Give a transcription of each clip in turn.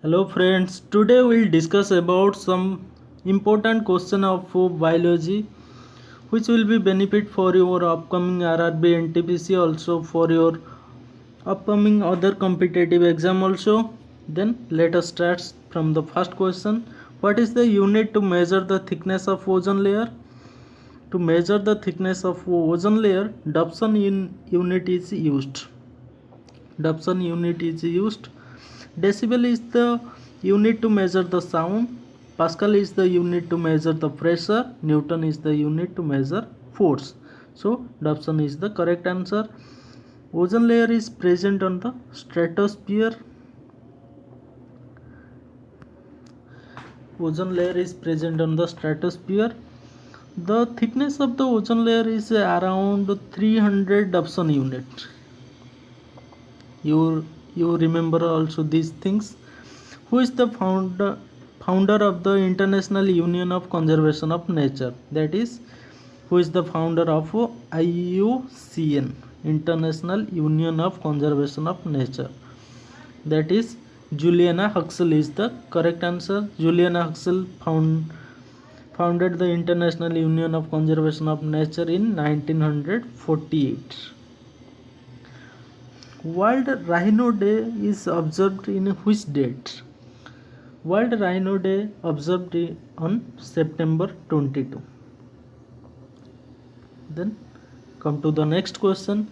Hello friends, today we'll discuss about some important question of biology which will be benefit for your upcoming RRB and TPC, also for your upcoming other competitive exam also. Then let us start from the first question. What is the unit to measure the thickness of ozone layer? To measure the thickness of ozone layer, Dobson unit is used. Dobson unit is used. Decibel is the unit to measure the sound. Pascal is the unit to measure the pressure. Newton is the unit to measure force. So Dobson is the correct answer. Ozone layer is present on the stratosphere. Ozone layer is present on the stratosphere. The thickness of the ozone layer is around 300 Dobson unit. You remember also these things. Who is the founder of the International Union of Conservation of Nature? That is, who is the founder of IUCN, International Union of Conservation of Nature? That is Juliana Huxley is the correct answer. Juliana Huxley founded the International Union of Conservation of Nature in 1948. World Rhino Day is observed in which date? World Rhino Day observed on September 22. Then come to the next question.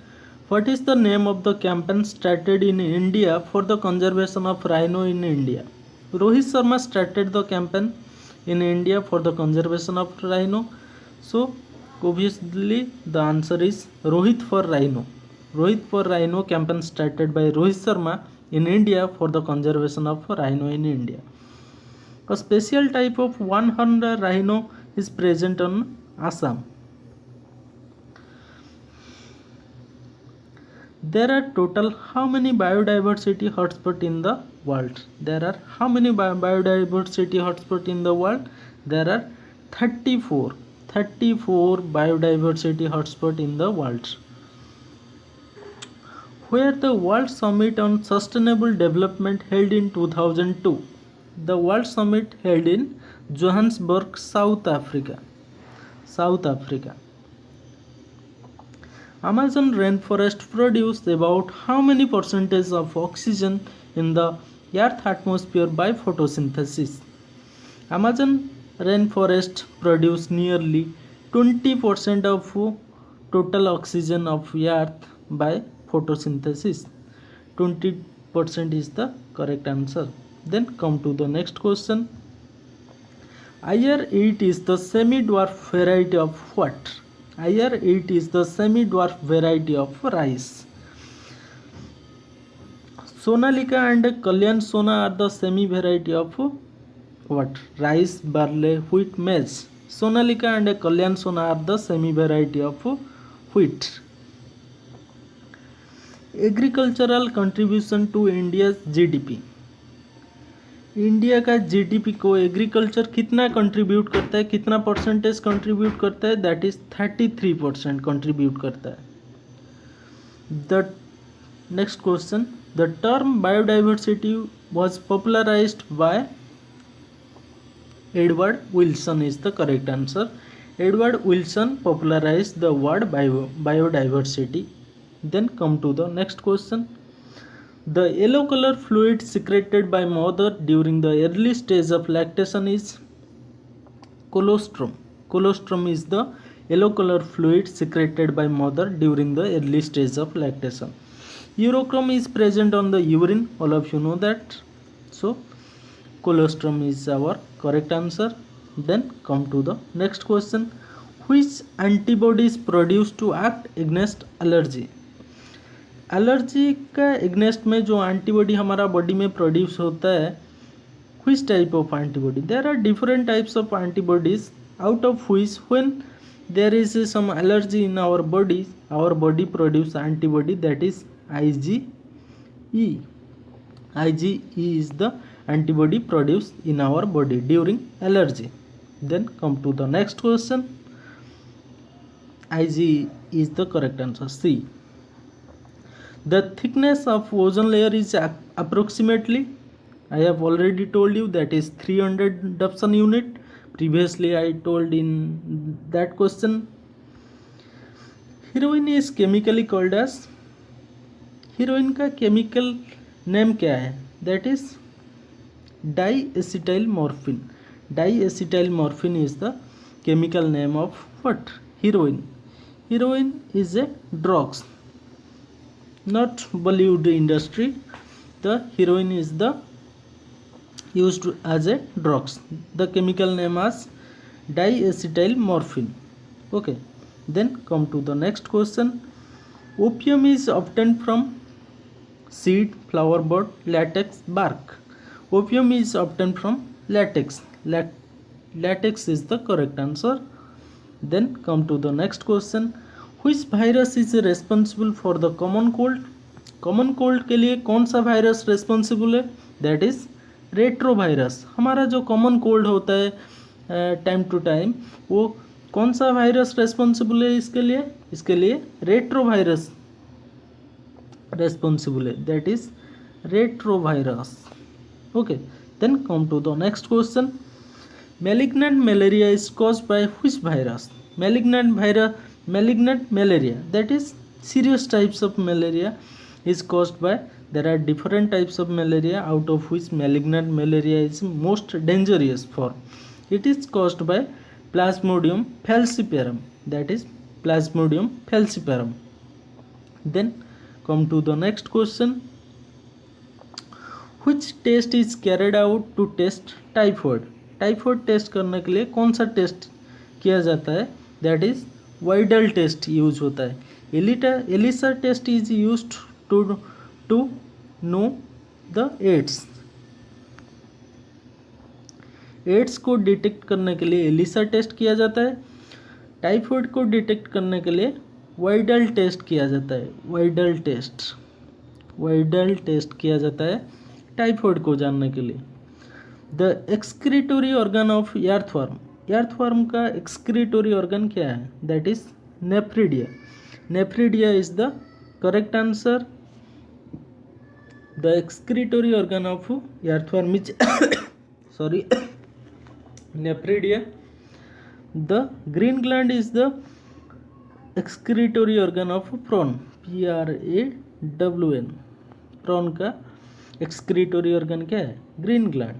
What is the name of the campaign started in India for the conservation of rhino in India? Rohit Sharma started the campaign in India for the conservation of rhino. So obviously the answer is Rohit for Rhino. Rohit for Rhino campaign started by Rohit Sharma in India for the conservation of rhino in India. A special type of one-horned rhino is present on Assam. There are total how many biodiversity hotspots in the world? There are how many biodiversity hotspots in the world? There are 34. 34 biodiversity hotspots in the world. Where the World Summit on Sustainable Development held in 2002. The World Summit held in Johannesburg, South Africa. South Africa. Amazon rainforest produces about how many percentage of oxygen in the Earth atmosphere by photosynthesis? Amazon rainforest produces nearly 20% of total oxygen of Earth by photosynthesis. 20% is the correct answer. Then come to the next question. IR8 is the semi-dwarf variety of what? IR8 is the semi-dwarf variety of rice. Sonalika and Kalyan Sona are the semi-variety of what? Rice, barley, wheat, maize. Sonalika and Kalyan Sona are the semi-variety of wheat. Agricultural contribution to India GDP. India का GDP को agriculture कितना contribute करता है, कितना percentage contribute करता है? That is 33% contribute करता है. The next question. The term biodiversity was popularised bye Edward Wilson is the correct answer. Edward Wilson popularized the word biodiversity. Then come to the next question. The yellow color fluid secreted by mother during the early stage of lactation is colostrum. Colostrum is the yellow color fluid secreted by mother during the early stage of lactation. Urochrome is present on the urine. All of you know that. So colostrum is our correct answer. Then come to the next question. Which antibodies produced to act against allergy? Allergy का against में जो antibody हमारा body में produce होता है, which type of antibody? There are different types of antibodies, out of which when there is some allergy in our body produce antibody, that is IgE. IgE is the antibody produced in our body during allergy. Then come to the next question. IgE is the correct answer, C. The thickness of ozone layer is approximately I have already told you that is 300 Dobson unit. Previously I told in that question. Heroin is chemically called as, heroin का chemical name क्या है? That is diacetyl morphine. Diacetyl morphine is the chemical name of what? Heroin. Heroin is a drugs, not Bollywood industry. The heroin is the used as a drugs. The chemical name as diacetyl morphine. Okay. Then come to the next question. Opium is obtained from seed, flower bud, latex, bark. Opium is obtained from latex. Latex is the correct answer. Then come to the next question. Which virus is responsible for the common cold? Common cold के लिए कौन सा virus responsible है? That is retrovirus. हमारा जो common cold होता है time to time, वो कौन सा वायरस रेस्पॉन्सिबल है इसके लिए? इसके लिए retrovirus responsible, that is retrovirus. Okay, then come to the next question. Malignant malaria is caused by which virus? Malignant malaria, that is serious types of malaria is caused by, there are different types of malaria, out of which malignant malaria is most dangerous for. It is caused by Plasmodium falciparum, that is Plasmodium falciparum. Then come to the next question. Which test is carried out to test typhoid? Typhoid test करने के लिए कौन सा test किया जाता है? That is Widal test use होता है. ELISA test is used to know the AIDS को डिटेक्ट करने के लिए एलिसा टेस्ट किया जाता है. टाइफॉइड को डिटेक्ट करने के लिए वाइडल टेस्ट किया जाता है. वाइडल टेस्ट किया जाता है टाइफॉइड को जानने के लिए. The excretory organ of earthworm. Earthworm का एक्सक्रीटोरी ऑर्गन क्या है? That is nephridia. Nephridia is the correct answer. The excretory organ of earthworm is sorry nephridia. The green gland is the excretory organ of prawn. PRAWN. Prawn का excretory organ क्या है? Green gland.